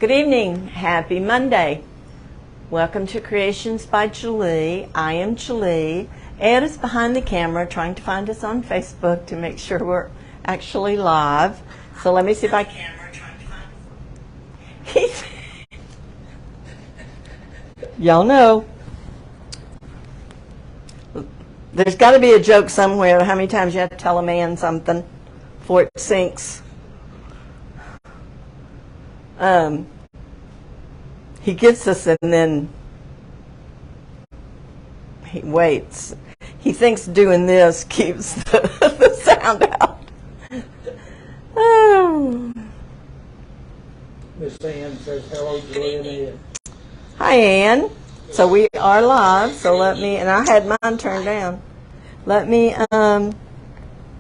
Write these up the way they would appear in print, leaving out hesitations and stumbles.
Good evening. Happy Monday. Welcome to Creations by Gwili. I am Gwili. Ed is behind the camera trying to find us on Facebook to make sure we're actually live. So let me see if I can. Y'all know. There's got to be a joke somewhere. How many times you have to tell a man something before it sinks? He gets us and then he waits. He thinks doing this keeps the sound out. Oh. Miss Ann says hello, Julie and Ed. Hi, Ann. So we are live, so let me, and I had mine turned down. Let me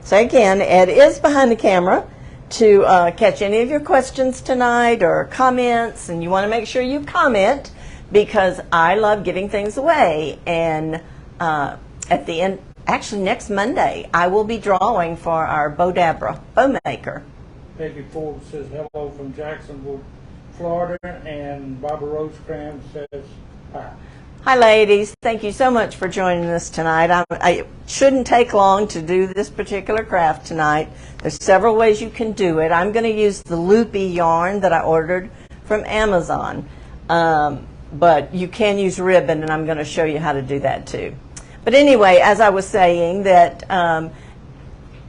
say again, Ed is behind the camera to catch any of your questions tonight or comments, and you want to make sure you comment because I love giving things away. And at the end, actually next Monday, I will be drawing for our Bow maker. Peggy Ford says hello from Jacksonville, Florida, and Barbara Rosecrans says hi. Hi, ladies. Thank you so much for joining us tonight. I shouldn't take long to do this particular craft tonight. There's several ways you can do it. I'm going to use the Loopy yarn that I ordered from Amazon. But you can use ribbon, and I'm going to show you how to do that too. But anyway, as I was saying, that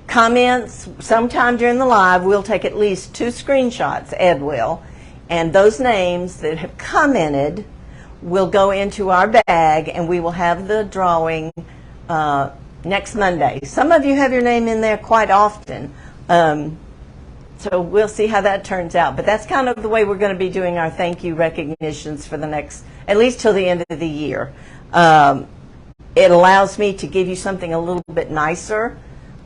comments, sometime during the live, we'll take at least 2 screenshots, Ed will, and those names that have commented will go into our bag, and we will have the drawing next Monday. Some of you have your name in there quite often, so we'll see how that turns out. But that's kind of the way we're going to be doing our thank you recognitions for the next, at least till the end of the year. It allows me to give you something a little bit nicer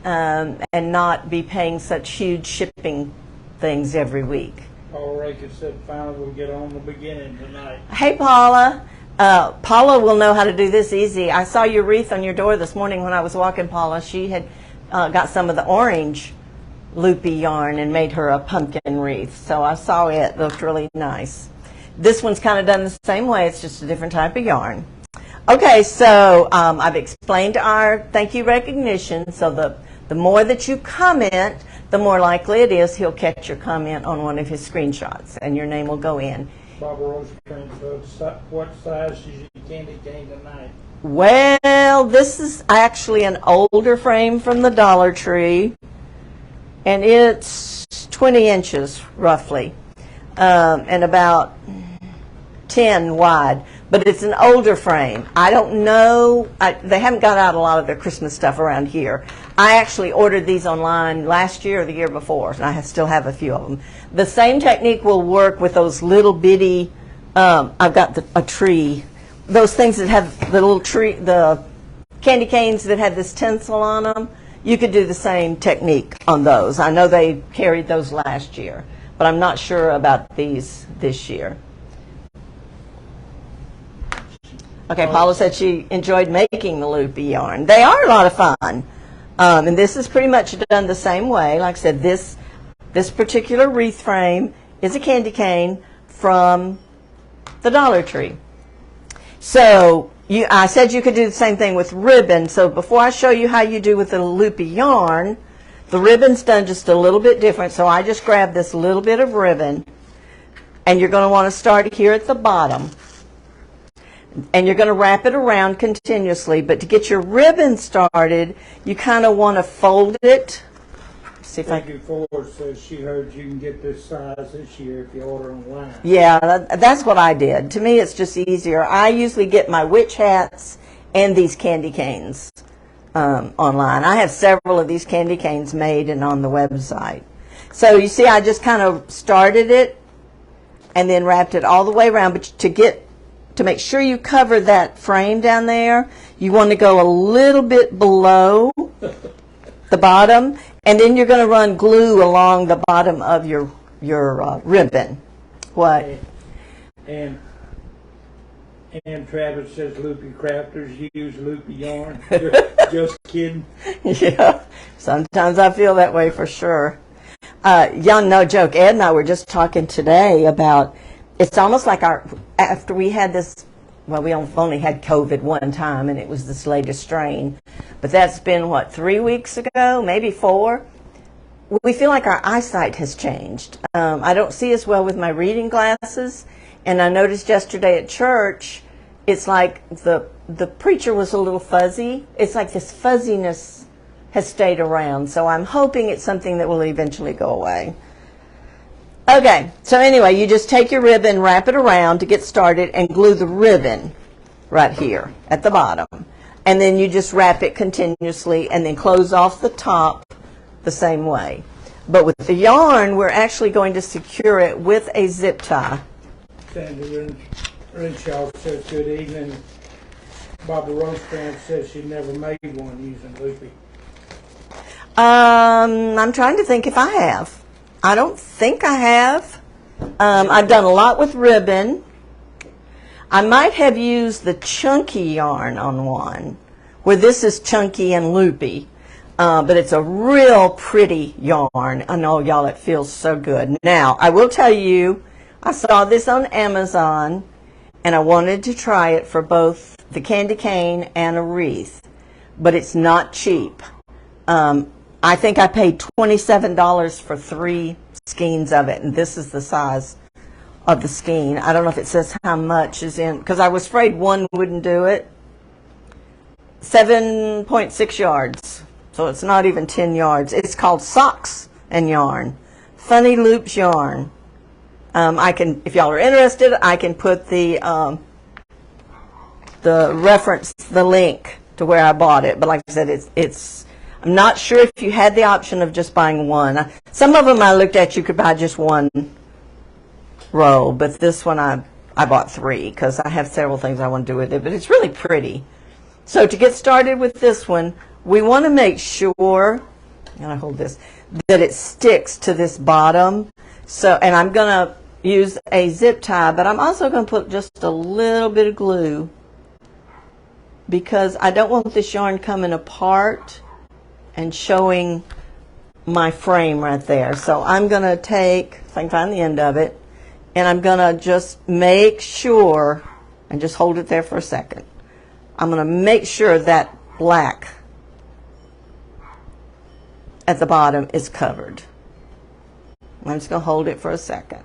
and not be paying such huge shipping things every week. Paula Raker said finally we'll get on the beginning tonight. Hey, Paula. Paula will know how to do this easy. I saw your wreath on your door this morning when I was walking, Paula. She had got some of the orange Loopy yarn and made her a pumpkin wreath. So I saw it. It looked really nice. This one's kind of done the same way. It's just a different type of yarn. Okay, so I've explained our thank you recognition. So the more that you comment, the more likely it is he'll catch your comment on one of his screenshots, and your name will go in. Barbara Rosecrans says, what size is your candy cane tonight? Well, this is actually an older frame from the Dollar Tree, and it's 20 inches roughly, and about 10 wide. But it's an older frame. I don't know. They haven't got out a lot of their Christmas stuff around here. I actually ordered these online last year or the year before, and I still have a few of them. The same technique will work with those little bitty, I've got a tree, those things that have the little tree, the candy canes that have this tinsel on them. You could do the same technique on those. I know they carried those last year, but I'm not sure about these this year. Okay, Paula said she enjoyed making the Loopy yarn. They are a lot of fun. And this is pretty much done the same way. Like I said, this particular wreath frame is a candy cane from the Dollar Tree. So I said you could do the same thing with ribbon. So before I show you how you do with the Loopy yarn, the ribbon's done just a little bit different. So I just grabbed this little bit of ribbon, and you're going to want to start here at the bottom. And you're going to wrap it around continuously, but to get your ribbon started, you kind of want to fold it. See if Peggy Ford says she heard you can get this size this year if you order online. Yeah, that's what I did. To me, it's just easier. I usually get my witch hats and these candy canes online. I have several of these candy canes made and on the website. So you see, I just kind of started it and then wrapped it all the way around, but to make sure you cover that frame down there, you want to go a little bit below the bottom, and then you're going to run glue along the bottom of your ribbon. What? And Travis says Loopy crafters use Loopy yarn. Just kidding. Yeah, sometimes I feel that way for sure. Yeah, no joke. Ed and I were just talking today about it's almost like after we had this, well, we only had COVID one time, and it was this latest strain, but that's been, what, 3 weeks ago, maybe 4? We feel like our eyesight has changed. I don't see as well with my reading glasses, and I noticed yesterday at church, it's like the preacher was a little fuzzy. It's like this fuzziness has stayed around, so I'm hoping it's something that will eventually go away. Okay, so anyway, you just take your ribbon, wrap it around to get started, and glue the ribbon right here at the bottom. And then you just wrap it continuously and then close off the top the same way. But with the yarn, we're actually going to secure it with a zip tie. Sandy Renshaw says, good evening. Barbara Rosecrans says she never made one using Loopy. I'm trying to think if I have. I don't think I have. I've done a lot with ribbon. I might have used the chunky yarn on one, where this is chunky and loopy. But it's a real pretty yarn. I know, y'all, it feels so good. Now, I will tell you, I saw this on Amazon, and I wanted to try it for both the candy cane and a wreath, but it's not cheap. I think I paid $27 for 3 skeins of it, and this is the size of the skein. I don't know if it says how much is in, because I was afraid one wouldn't do it. 7.6 yards, so it's not even 10 yards. It's called Socks and Yarn, Funny Loops Yarn. I can, if y'all are interested, I can put the reference, the link to where I bought it. But like I said, it's. I'm not sure if you had the option of just buying one. Some of them I looked at, you could buy just one roll, but this one I bought 3 because I have several things I want to do with it. But it's really pretty. So to get started with this one, we want to make sure, and I hold this, that it sticks to this bottom. So, and I'm going to use a zip tie, but I'm also going to put just a little bit of glue because I don't want this yarn coming apart and showing my frame right there. So I'm going to take, if I can find the end of it, and I'm going to just make sure, and just hold it there for a second. I'm going to make sure that black at the bottom is covered. I'm just going to hold it for a second.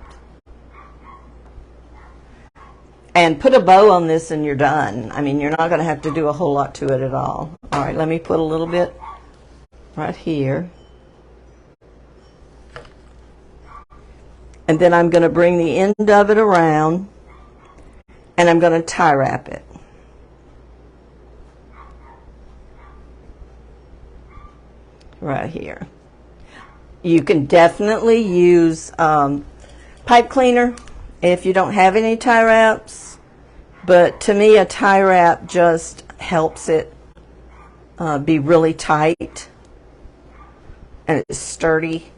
And put a bow on this and you're done. I mean, you're not going to have to do a whole lot to it at all. All right, let me put a little bit right here. And then I'm going to bring the end of it around and I'm going to tie wrap it. Right here. You can definitely use pipe cleaner if you don't have any tie wraps, but to me a tie wrap just helps it be really tight and it's sturdy,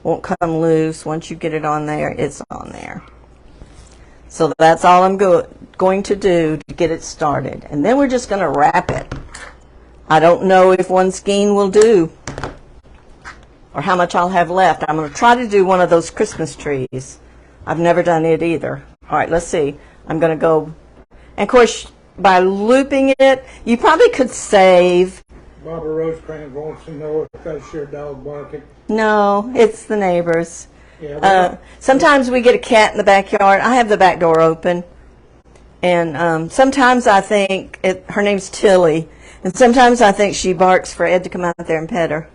won't come loose. Once you get it on there, it's on there. So that's all I'm going to do to get it started, and then we're just going to wrap it. I don't know if one skein will do or how much I'll have left. I'm going to try to do one of those Christmas trees. I've never done it either. All right, let's see. I'm going to go, and of course, by looping it, you probably could save. Barbara Rosecrans wants to know if that's your dog barking. No, it's the neighbors. Yeah, sometimes we get a cat in the backyard. I have the back door open, and sometimes I think, her name's Tilly, and sometimes I think she barks for Ed to come out there and pet her.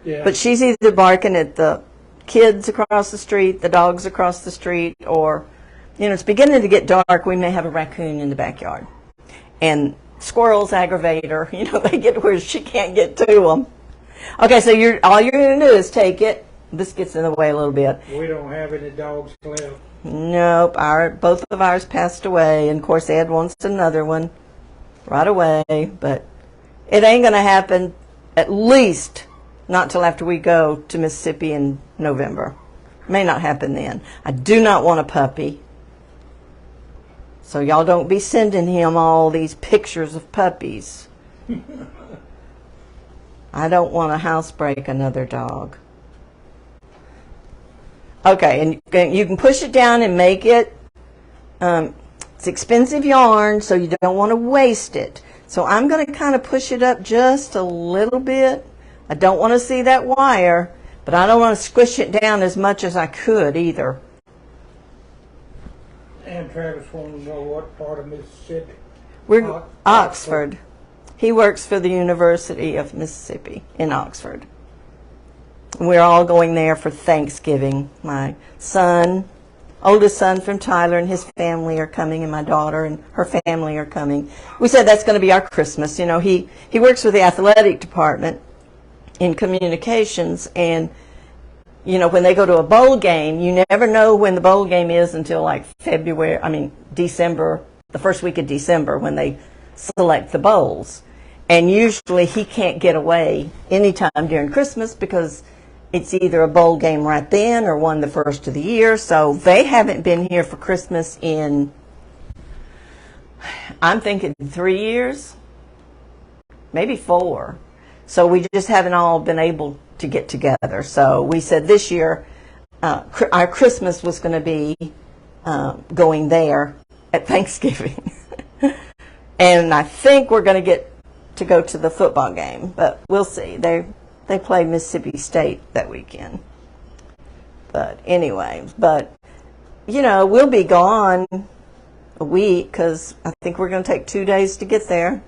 yeah. But she's either barking at the kids across the street, the dogs across the street, or, it's beginning to get dark. We may have a raccoon in the backyard. And squirrels aggravate her. They get to where she can't get to them. Okay, so all you're going to do is take it. This gets in the way a little bit. We don't have any dogs left. Nope. Both of ours passed away. And, of course, Ed wants another one right away. But it ain't going to happen, at least not till after we go to Mississippi in November. May not happen then. I do not want a puppy. So y'all don't be sending him all these pictures of puppies. I don't want to housebreak another dog. Okay, and you can push it down and make it It's expensive yarn, so you don't want to waste it. So I'm going to kind of push it up just a little bit. I don't want to see that wire, but I don't want to squish it down as much as I could either. And Travis wanted to know what part of Mississippi. We're Oxford. He works for the University of Mississippi in Oxford. We're all going there for Thanksgiving. My son, oldest son from Tyler, and his family are coming, and my daughter and her family are coming. We said that's going to be our Christmas. You know, he works with the athletic department in communications, and you know, when they go to a bowl game, you never know when the bowl game is until like December, the first week of December, when they select the bowls. And usually he can't get away anytime during Christmas because it's either a bowl game right then or one the first of the year. So they haven't been here for Christmas in, I'm thinking 3 years, maybe 4. So we just haven't all been able to get together. So we said this year our Christmas was going to be going there at Thanksgiving. And I think we're going to get to go to the football game, but we'll see. They play Mississippi State that weekend. But anyway, you know, we'll be gone a week because I think we're going to take 2 days to get there.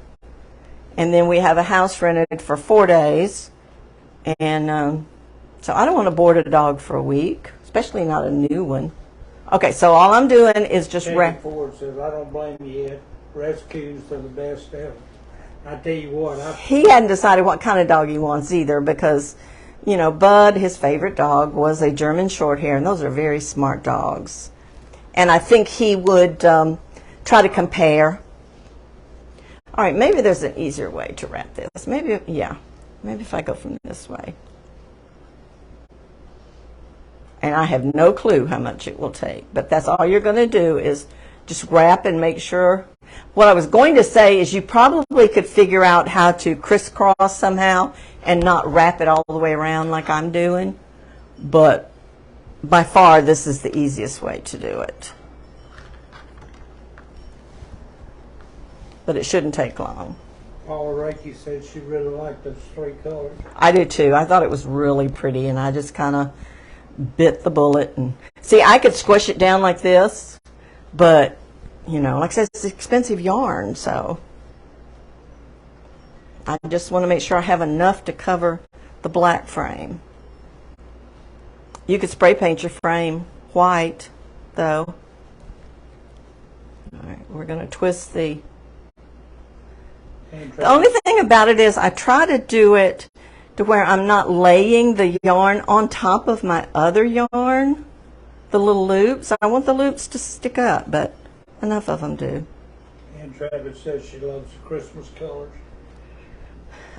And then we have a house rented for 4 days. And so I don't want to board a dog for a week, especially not a new one. Okay, so all I'm doing is just Ford says, I don't blame you yet. Rescues are the best ever. I tell you what, he hadn't decided what kind of dog he wants either because, you know, Bud, his favorite dog, was a German Shorthair, and those are very smart dogs. And I think he would try to compare. All right, maybe there's an easier way to wrap this. Maybe if I go from this way. And I have no clue how much it will take, but that's all you're going to do is just wrap and make sure. What I was going to say is you probably could figure out how to crisscross somehow and not wrap it all the way around like I'm doing, but by far this is the easiest way to do it. But it shouldn't take long. Paula Reiki said she really liked those 3 colors. I do too. I thought it was really pretty, and I just kind of bit the bullet. And see, I could squish it down like this, but you know, like I said, it's expensive yarn, so I just want to make sure I have enough to cover the black frame. You could spray paint your frame white, though. All right, we're going to twist the only thing about it is I try to do it to where I'm not laying the yarn on top of my other yarn, the little loops. I want the loops to stick up, but enough of them do. And Travis says she loves Christmas colors.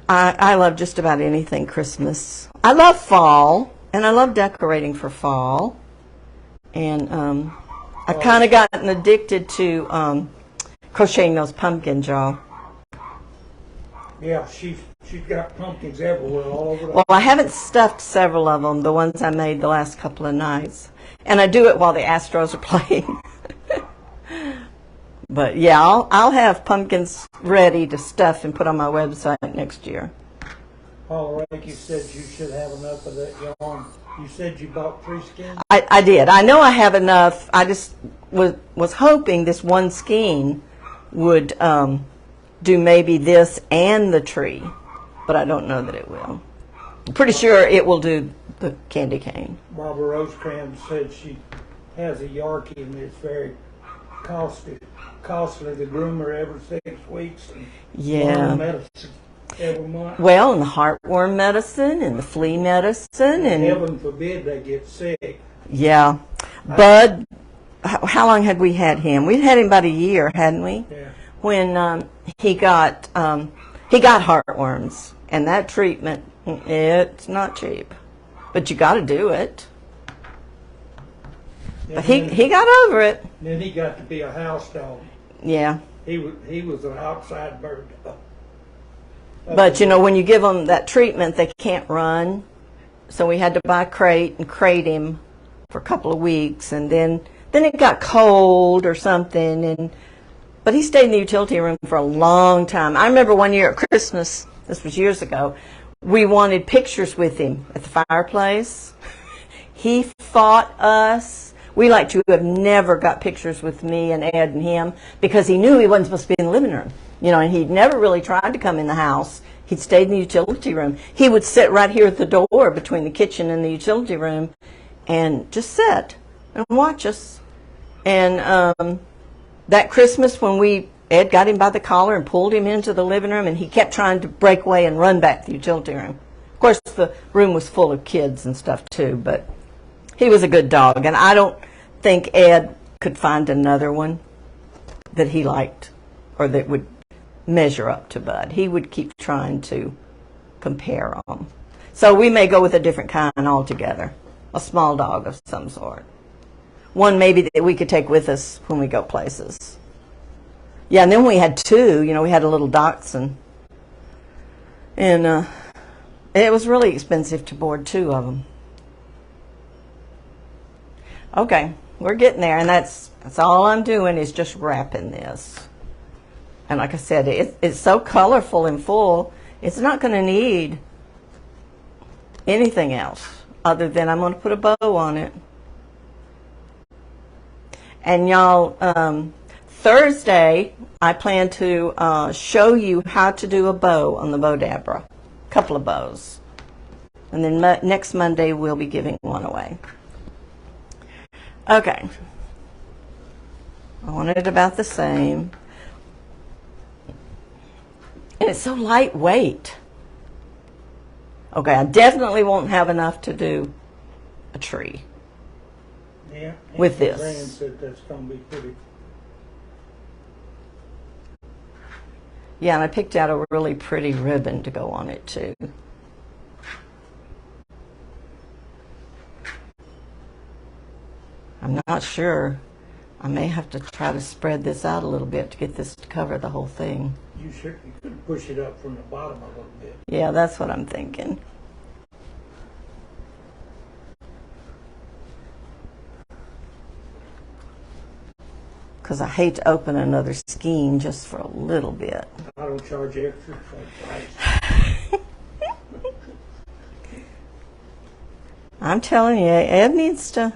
I love just about anything Christmas. I love fall, and I love decorating for fall. And I've kind of gotten addicted to crocheting those pumpkins, y'all. Yeah, she's got pumpkins everywhere, all over the Well, I haven't stuffed several of them, the ones I made the last couple of nights. And I do it while the Astros are playing. But yeah, I'll have pumpkins ready to stuff and put on my website next year. Paula Reiki said you should have enough of that yarn. You said you bought 3 skeins? I did. I know I have enough. I just was hoping this one skein would do maybe this and the tree, but I don't know that it will. I'm pretty sure it will do the candy cane. Barbara Rosecrans said she has a Yorkie and it's very costly to groom her every 6 weeks and Yeah. medicine every month. Well, and the heartworm medicine and the flea medicine and Heaven forbid they get sick. yeah. Bud, how long had we had him? We'd had him about a year, hadn't we? Yeah. When he got heartworms, and that treatment, it's not cheap, but you got to do it. But he got over it. Then he got to be a house dog. Yeah. He was an outside bird dog. But you know, when you give them that treatment, they can't run. So we had to buy a crate and crate him for a couple of weeks, and then then it got cold or something, but he stayed in the utility room for a long time. I remember one year at Christmas, this was years ago, we wanted pictures with him at the fireplace. He fought us. We like to have never got pictures with me and Ed and him because he knew he wasn't supposed to be in the living room. And he'd never really tried to come in the house. He'd stayed in the utility room. He would sit right here at the door between the kitchen and the utility room and just sit and watch us. And that Christmas when Ed got him by the collar and pulled him into the living room, and he kept trying to break away and run back to the utility room. Of course, the room was full of kids and stuff too, but he was a good dog, and I don't think Ed could find another one that he liked or that would measure up to Bud. He would keep trying to compare them. So we may go with a different kind altogether, a small dog of some sort. One maybe that we could take with us when we go places. Yeah, and then we had two. We had a little dachshund. And it was really expensive to board two of them. Okay, we're getting there, and that's all I'm doing is just wrapping this. And like I said, it's so colorful and full, it's not going to need anything else other than I'm going to put a bow on it. And y'all, Thursday, I plan to show you how to do a bow on the Bodabra, a couple of bows. And then next Monday, we'll be giving one away. Okay. I want it about the same. And it's so lightweight. Okay, I definitely won't have enough to do a tree. Yeah. With this. Brand said that's going to be pretty. Yeah, and I picked out a really pretty ribbon to go on it too. I'm not sure. I may have to try to spread this out a little bit to get this to cover the whole thing. You could push it up from the bottom a little bit. Yeah, that's what I'm thinking. Because I hate to open another skein just for a little bit. I don't charge extra for the price. I'm telling you, Ed needs to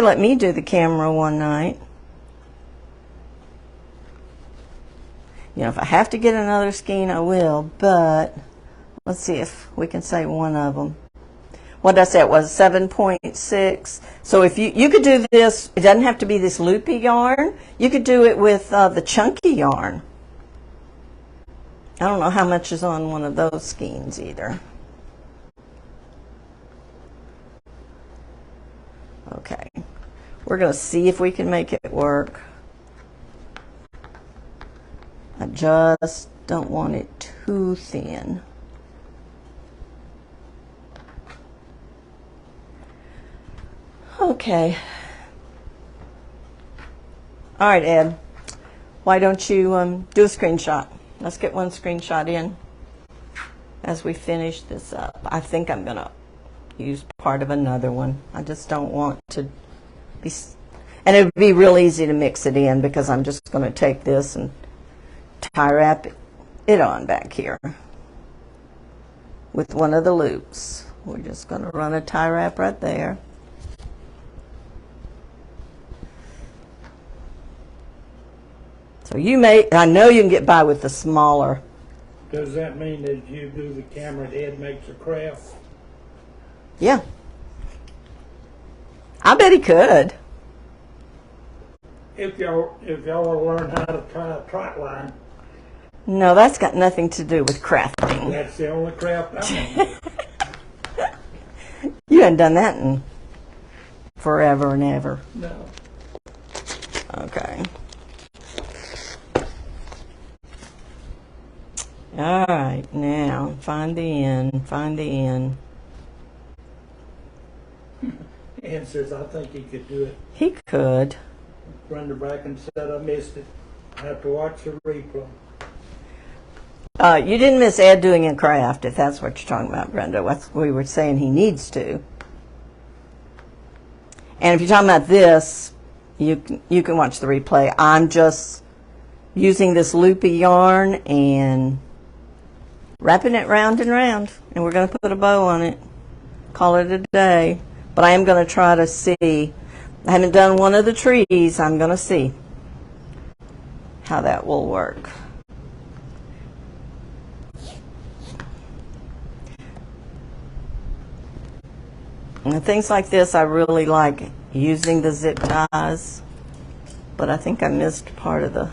let me do the camera one night. If I have to get another skein, I will, but let's see if we can save one of them. What did I say? It was 7.6. So if you could do this, it doesn't have to be this loopy yarn. You could do it with the chunky yarn. I don't know how much is on one of those skeins either. Okay, we're going to see if we can make it work. I just don't want it too thin. Okay. All right, Ed. Why don't you do a screenshot? Let's get one screenshot in as we finish this up. I think I'm going to use part of another one. I just don't want to be... And it would be real easy to mix it in because I'm just going to take this and tie wrap it on back here with one of the loops. We're just going to run a tie wrap right there. So I know you can get by with the smaller. Does that mean that you do the camera and Ed makes a craft? Yeah. I bet he could. If y'all want to learn how to tie a trot line. No, that's got nothing to do with crafting. That's the only craft I know. You haven't done that in forever and ever. No. Okay. All right, now find the end. Find the end. Ann says, I think he could do it. He could. Brenda Bracken said, I missed it. I have to watch the replay. You didn't miss Ed doing a craft, if that's what you're talking about, Brenda. What we were saying he needs to. And if you're talking about this, you can watch the replay. I'm just using this loopy yarn and wrapping it round and round, and we're going to put a bow on it. Call it a day. But I am going to try to see. I haven't done one of the trees. I'm going to see how that will work. And things like this, I really like using the zip ties, but I think I missed part of the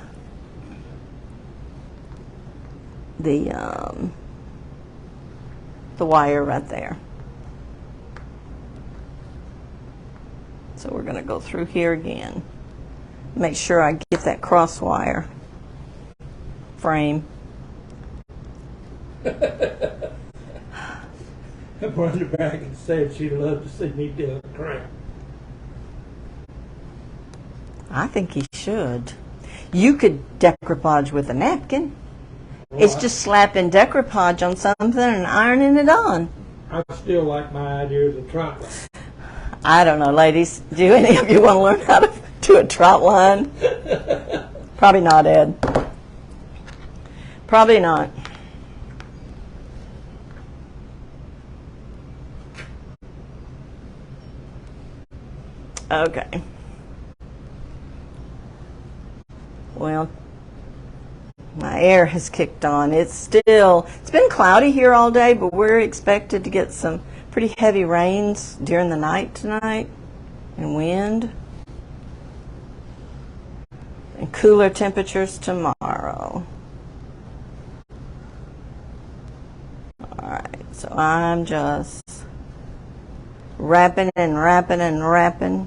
wire right there. So we're going to go through here again. Make sure I get that cross wire frame. Brother back and said she'd love to see me do a crap. I think he should. You could decoupage with a napkin. It's just slapping decoupage on something and ironing it on. I still like my idea of the trot line. I don't know, ladies. Do any of you want to learn how to do a trot line? Probably not, Ed. Probably not. Okay. Well, my air has kicked on. It's been cloudy here all day, but we're expected to get some pretty heavy rains during the night tonight, and wind, and cooler temperatures tomorrow. Alright, so I'm just wrapping and wrapping and wrapping.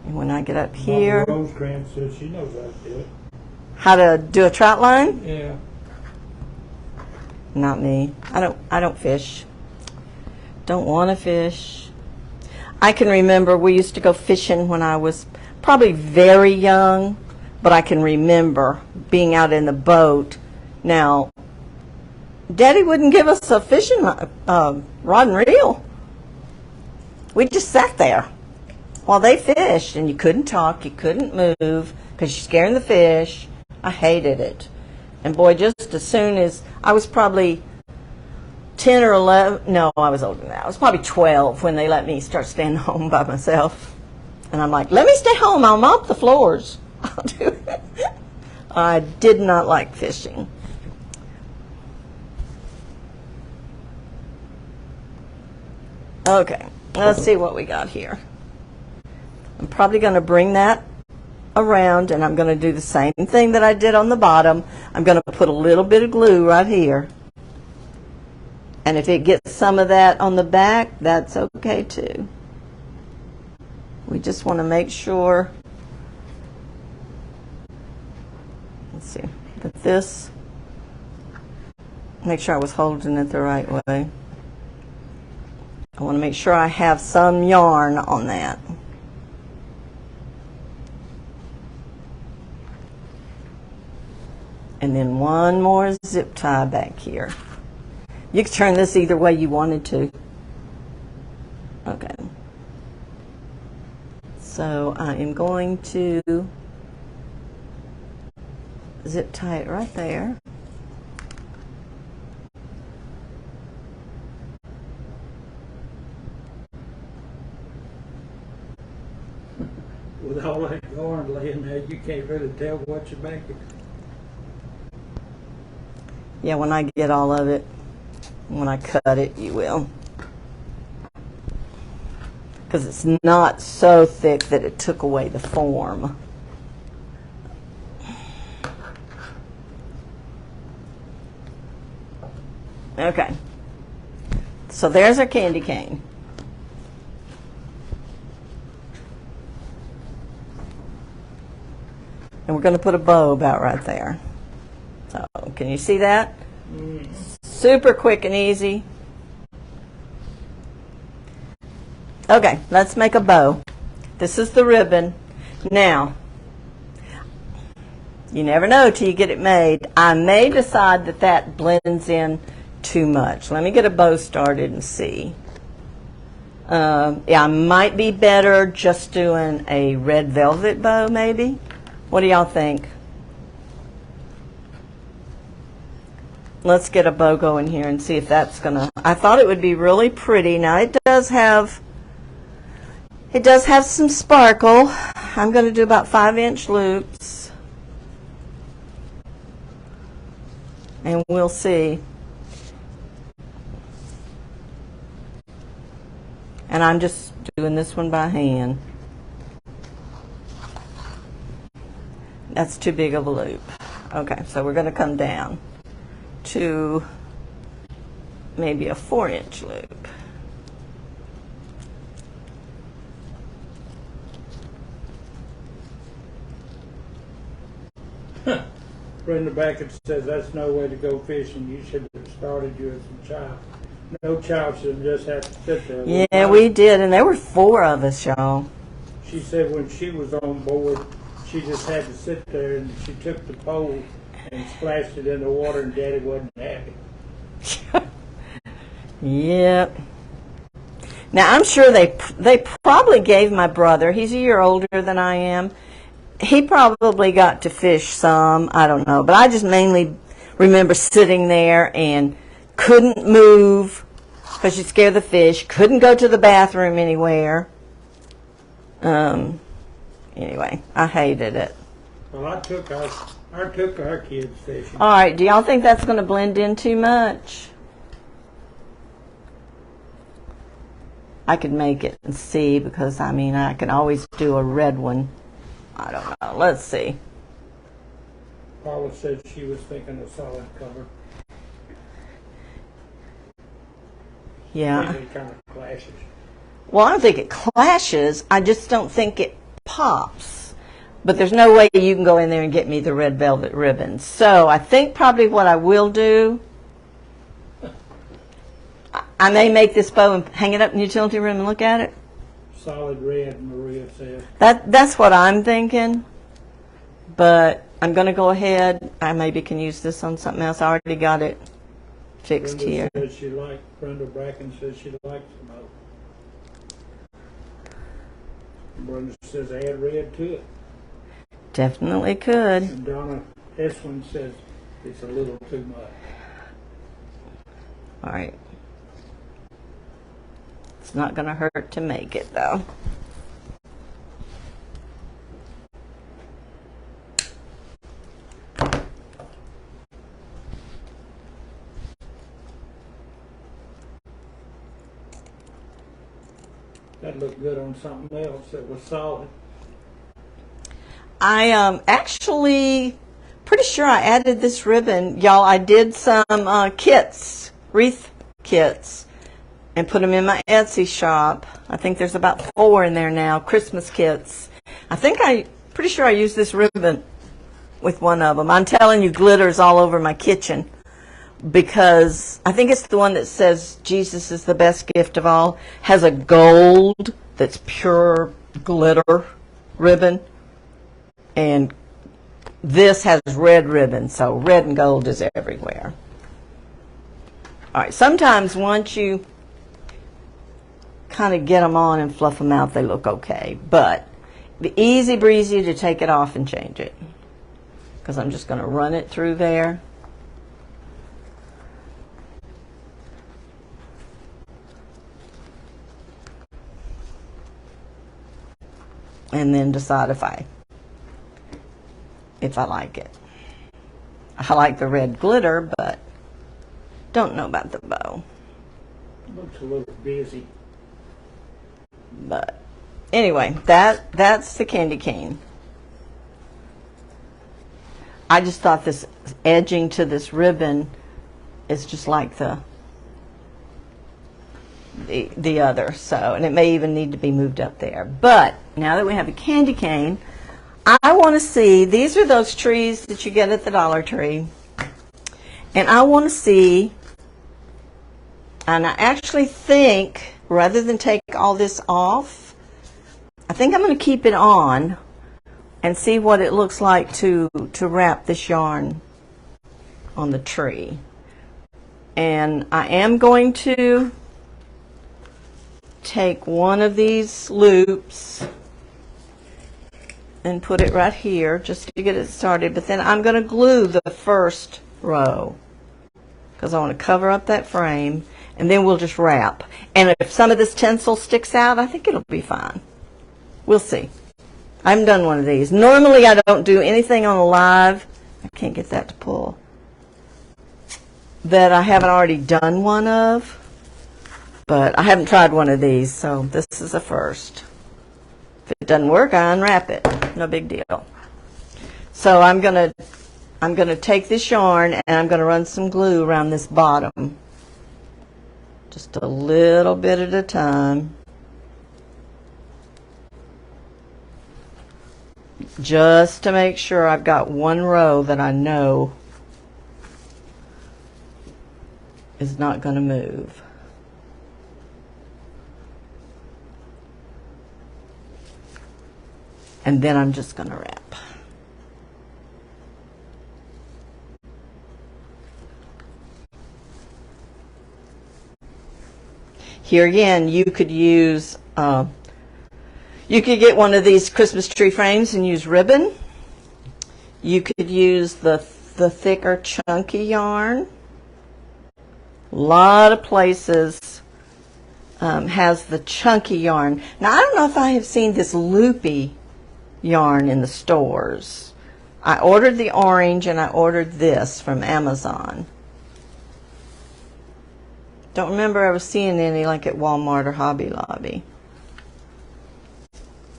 And when I get up here, Mama Rosecrans says she knows how to do it. how to do a trot line? Yeah. Not me. I don't fish. Don't want to fish. I can remember we used to go fishing when I was probably very young, but I can remember being out in the boat. Now, Daddy wouldn't give us a fishing rod and reel. We just sat there while they fished, and you couldn't talk, you couldn't move because you're scaring the fish. I hated it. And boy, just as soon as I was probably 10 or 11, no, I was older than that. I was probably 12 when they let me start staying home by myself. And I'm like, let me stay home, I'll mop the floors. I'll do it. I did not like fishing. Okay, let's see what we got here. I'm probably going to bring that around, and I'm going to do the same thing that I did on the bottom. I'm going to put a little bit of glue right here. And if it gets some of that on the back, that's okay too. We just want to make sure, let's see, that this, make sure I was holding it the right way. I want to make sure I have some yarn on that. And then one more zip tie back here. You could turn this either way you wanted to. Okay. So I am going to zip tie it right there. With all that yarn laying there, you can't really tell what you're making. Yeah, when I get all of it, when I cut it, you will. Because it's not so thick that it took away the form. Okay. So there's our candy cane. And we're going to put a bow about right there. So, can you see that? Super quick and easy. Okay, let's make a bow. This is the ribbon. Now, you never know till you get it made. I may decide that that blends in too much. Let me get a bow started and see. Yeah, I might be better just doing a red velvet bow, maybe. What do y'all think? Let's get a bow going here and see if that's gonna. I thought it would be really pretty. Now it does have some sparkle. I'm going to do about 5-inch loops, and we'll see. And I'm just doing this one by hand. That's too big of a loop. Okay, so we're going to come down to maybe a 4-inch loop. Brenda Beckett says that's no way to go fishing. You should have started you as a child. No child should just have to sit there. Yeah, we did, and there were 4 of us, y'all. She said when she was on board, she just had to sit there, and she took the pole and splashed it in the water, and Daddy wasn't happy. Yep. Now, I'm sure they probably gave my brother, he's a year older than I am, he probably got to fish some, I don't know, but I just mainly remember sitting there and couldn't move because you scared the fish, couldn't go to the bathroom anywhere. Anyway, I hated it. Well, I took our kids fishing. All right, do y'all think that's going to blend in too much? I could make it and see, because I mean I can always do a red one. I don't know. Let's see. Paula said she was thinking of solid color. Yeah. I think it kind of clashes. Well, I don't think it clashes. I just don't think it pops. But there's no way you can go in there and get me the red velvet ribbons. So I think probably what I will do, I may make this bow and hang it up in the utility room and look at it. Solid red, Maria says. That's what I'm thinking. But I'm going to go ahead. I maybe can use this on something else. I already got it fixed here. Brenda Bracken says she likes the bow. Brenda says add red to it. Definitely could. And Donna Eswin says it's a little too much. All right. It's not going to hurt to make it, though. That looked good on something else that was solid. I actually pretty sure I added this ribbon. Y'all, I did some kits, wreath kits, and put them in my Etsy shop. I think there's about 4 in there now, Christmas kits. Pretty sure I used this ribbon with one of them. I'm telling you, glitters all over my kitchen, because I think it's the one that says Jesus is the best gift of all. Has a gold that's pure glitter ribbon, and this has red ribbon, so red and gold is everywhere. All right, sometimes once you kind of get them on and fluff them out, they look okay, but the easy breezy to take it off and change it, because I'm just going to run it through there. And then decide if I like it. I like the red glitter, but don't know about the bow. Looks a little busy. But anyway, that's the candy cane. I just thought this edging to this ribbon is just like the other, so, and it may even need to be moved up there. But now that we have a candy cane, I want to see, these are those trees that you get at the Dollar Tree, and I want to see, and I actually think, rather than take all this off, I think I'm going to keep it on and see what it looks like to wrap this yarn on the tree. And I am going to take one of these loops and put it right here just to get it started. But then I'm going to glue the first row because I want to cover up that frame, and then we'll just wrap. And if some of this tinsel sticks out, I think it'll be fine. We'll see. I haven't done one of these. Normally I don't do anything on a live. I can't get that to pull. That I haven't already done one of. But I haven't tried one of these, so this is a first. If it doesn't work, I unwrap it. No big deal. So I'm gonna take this yarn and I'm gonna run some glue around this bottom. Just a little bit at a time. Just to make sure I've got one row that I know is not going to move. And then I'm just going to wrap. Here again, you could use, you could get one of these Christmas tree frames and use ribbon. You could use the thicker, chunky yarn. A lot of places has the chunky yarn. Now, I don't know if I have seen this Loopy yarn in the stores. I ordered the orange and I ordered this from Amazon. Don't remember ever seeing any like at Walmart or Hobby Lobby.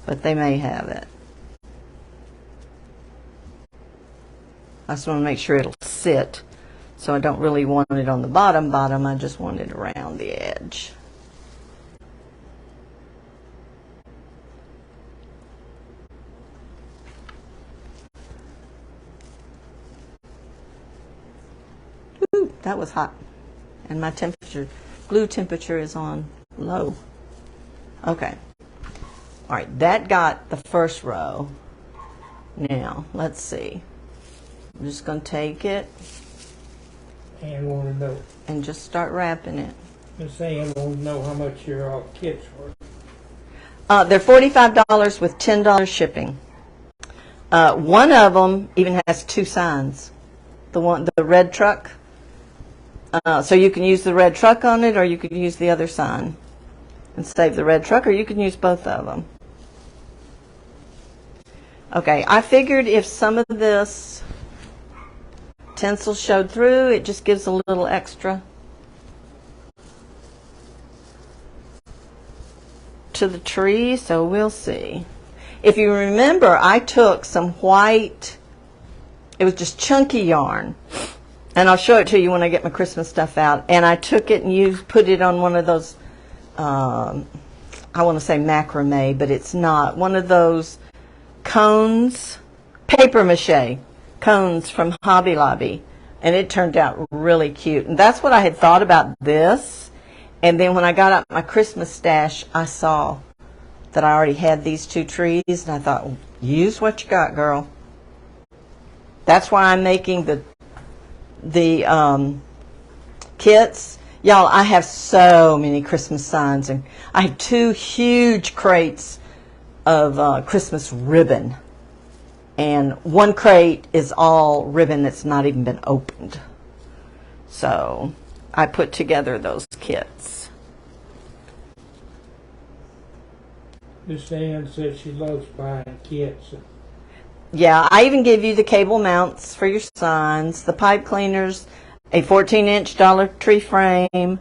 But they may have it. I just want to make sure it'll sit. So I don't really want it on the bottom, I just want it around the edge. Ooh, that was hot. And my glue temperature is on low. Okay. All right, that got the first row. Now, let's see. I'm just going to take it And want to know. and just start wrapping it. Miss Ann want to know how much your kits were. They're $45 with $10 shipping. One of them even has two signs. The red truck. So you can use the red truck on it, or you could use the other sign and save the red truck, or you can use both of them. Okay, I figured if some of this tinsel showed through, it just gives a little extra to the tree, so we'll see. If you remember, I took some white, it was just chunky yarn, and I'll show it to you when I get my Christmas stuff out, and I took it and put it on one of those, I want to say macrame, but it's not, one of those cones, paper mache cones from Hobby Lobby, and it turned out really cute. And that's what I had thought about this, and then when I got out my Christmas stash, I saw that I already had these two trees, and I thought, use what you got, girl. That's why I'm making the kits. Y'all, I have so many Christmas signs, and I have 2 huge crates of Christmas ribbon, and one crate is all ribbon that's not even been opened. So I put together those kits. Miss Ann said she loves buying kits. Yeah, I even give you the cable mounts for your signs, the pipe cleaners, a 14-inch Dollar Tree frame,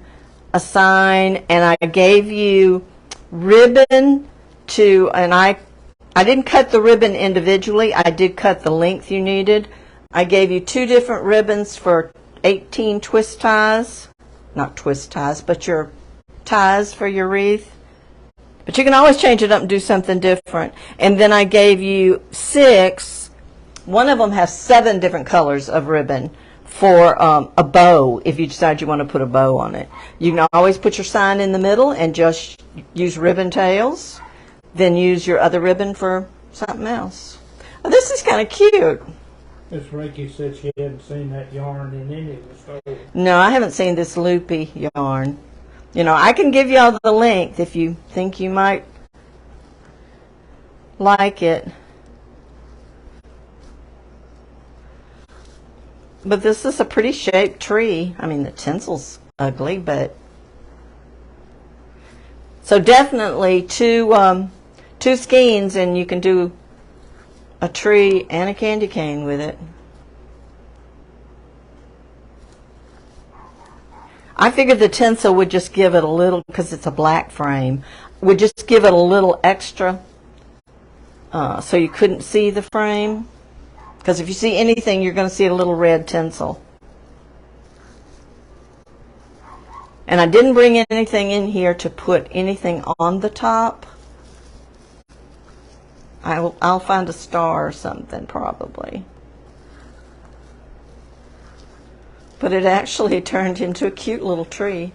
a sign, and I gave you ribbon and I didn't cut the ribbon individually. I did cut the length you needed. I gave you 2 different ribbons for 18 twist ties. Not twist ties, but your ties for your wreath. But you can always change it up and do something different. And then I gave you 6. One of them has 7 different colors of ribbon for a bow, if you decide you want to put a bow on it. You can always put your sign in the middle and just use ribbon tails. Then use your other ribbon for something else. Oh, this is kind of cute. Miss Ricky said she hadn't seen that yarn in any of the stores. No, I haven't seen this Loopy yarn. You know, I can give you all the length if you think you might like it. But this is a pretty shaped tree. I mean, the tinsel's ugly, but... So definitely two skeins and you can do a tree and a candy cane with it. I figured the tinsel would just give it a little, because it's a black frame, would just give it a little extra so you couldn't see the frame. Because if you see anything, you're going to see a little red tinsel. And I didn't bring anything in here to put anything on the top. I'll find a star or something probably. But it actually turned into a cute little tree.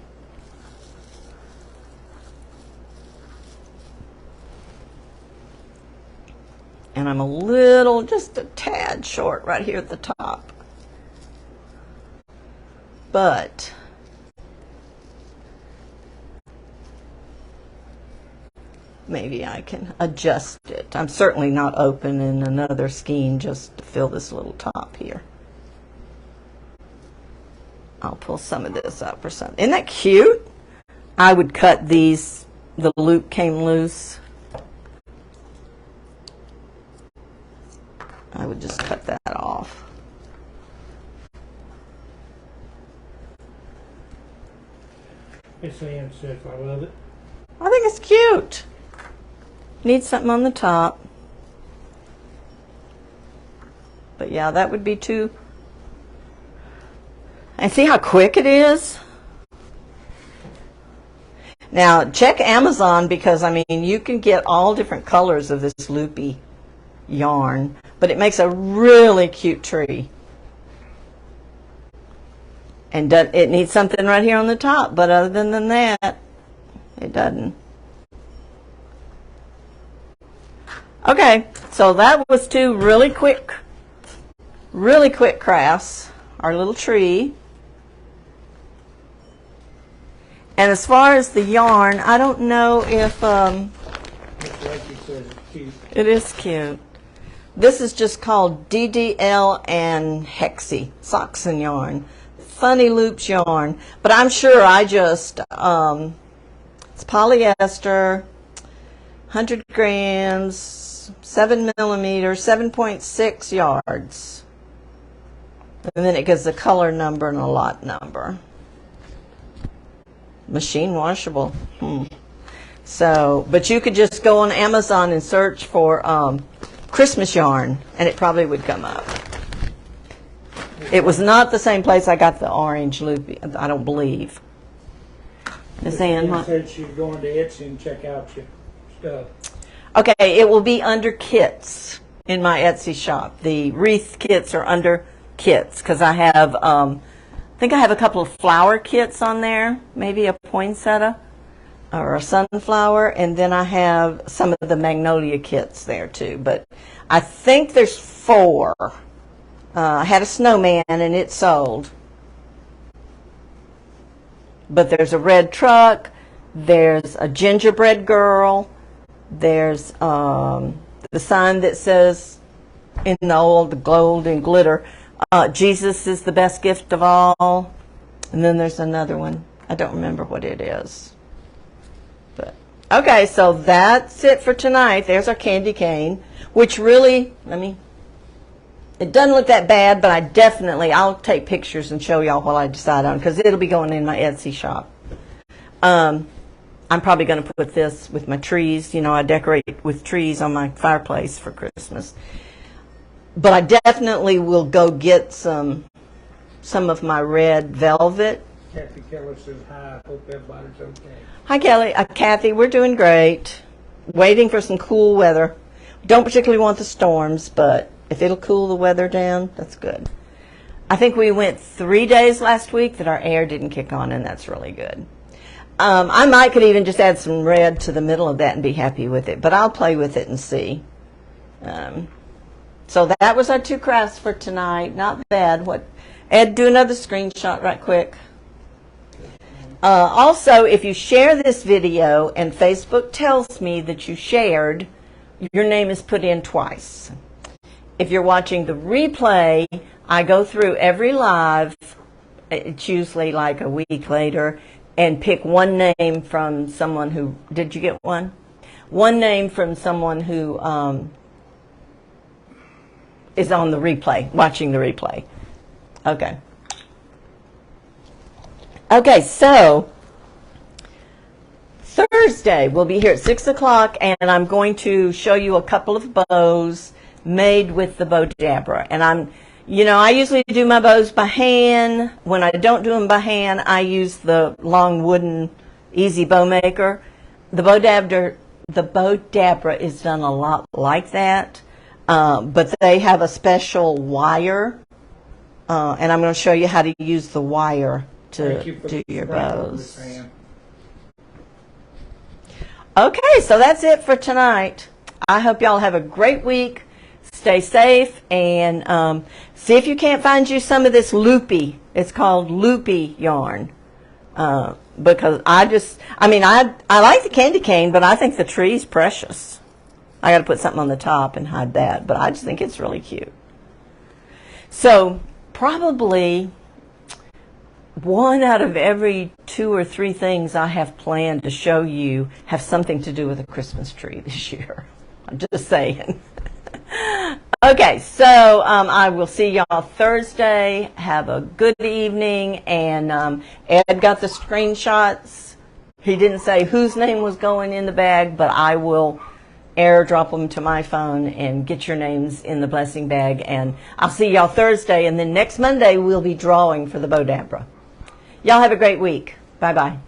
And I'm a little, just a tad short right here at the top. But maybe I can adjust it. I'm certainly not opening another skein just to fill this little top here. I'll pull some of this up or something. Isn't that cute? I would cut these, the loop came loose. I would just cut that off. Miss Ann says I love it. I think it's cute. Needs something on the top. But yeah, that would be too... And see how quick it is? Now, check Amazon because, I mean, you can get all different colors of this loopy yarn, but it makes a really cute tree. And it needs something right here on the top, but other than that, it doesn't. Okay, so that was two really quick crafts. Our little tree. And as far as the yarn, I don't know if it is cute. This is just called DDL and Hexie Socks and Yarn. Funny Loops yarn. But I'm sure I just it's polyester, 100 grams, 7 millimeters, 7.6 yards. And then it gives the color number and a lot number. Machine washable. So, but you could just go on Amazon and search for Christmas yarn, and it probably would come up. It was not the same place I got the orange loopy, I don't believe. Miss Ann said she's going to Etsy and check out your stuff. Okay, it will be under kits in my Etsy shop. The wreath kits are under kits because I have, I think I have a couple of flower kits on there, maybe a poinsettia or a sunflower, and then I have some of the magnolia kits there too. But I think there's 4. I had a snowman and it sold. But there's a red truck, there's a gingerbread girl, there's the sign that says in the old gold and glitter, Jesus is the best gift of all. And then there's another one. I don't remember what it is. But okay, so that's it for tonight. There's our candy cane, which really, it doesn't look that bad, but I'll take pictures and show y'all what I decide on because it'll be going in my Etsy shop. I'm probably going to put this with my trees. You know, I decorate with trees on my fireplace for Christmas. But I definitely will go get some of my red velvet. Kathy Keller says hi. I hope everybody's okay. Hi, Kelly. Kathy, we're doing great. Waiting for some cool weather. Don't particularly want the storms, but if it'll cool the weather down, that's good. I think we went 3 days last week that our air didn't kick on, and that's really good. I could even just add some red to the middle of that and be happy with it, but I'll play with it and see. So that was our 2 crafts for tonight. Not bad. Ed, do another screenshot right quick. Also, if you share this video and Facebook tells me that you shared, your name is put in twice. If you're watching the replay, I go through every live, it's usually like a week later, and pick one name from someone who, did you get one? One name from someone who is on the replay, watching the replay. Okay. Okay, so Thursday we'll be here at 6 o'clock, and I'm going to show you a couple of bows made with the Bow Dabra. And I usually do my bows by hand. When I don't do them by hand, I use the long wooden easy bow maker. The Bow Dabra is done a lot like that, but they have a special wire, and I'm going to show you how to use the wire to do your bows. Okay, so that's it for tonight. I hope y'all have a great week. Stay safe, and see if you can't find you some of this Loopy. It's called Loopy yarn. Because I like the candy cane, but I think the tree's precious. I got to put something on the top and hide that, but I just think it's really cute. So probably 1 out of every 2 or 3 things I have planned to show you have something to do with a Christmas tree this year. I'm just saying. Okay, so I will see y'all Thursday. Have a good evening. And Ed got the screenshots. He didn't say whose name was going in the bag, but I will airdrop them to my phone and get your names in the blessing bag. And I'll see y'all Thursday. And then next Monday, we'll be drawing for the Bow Dabra. Y'all have a great week. Bye-bye.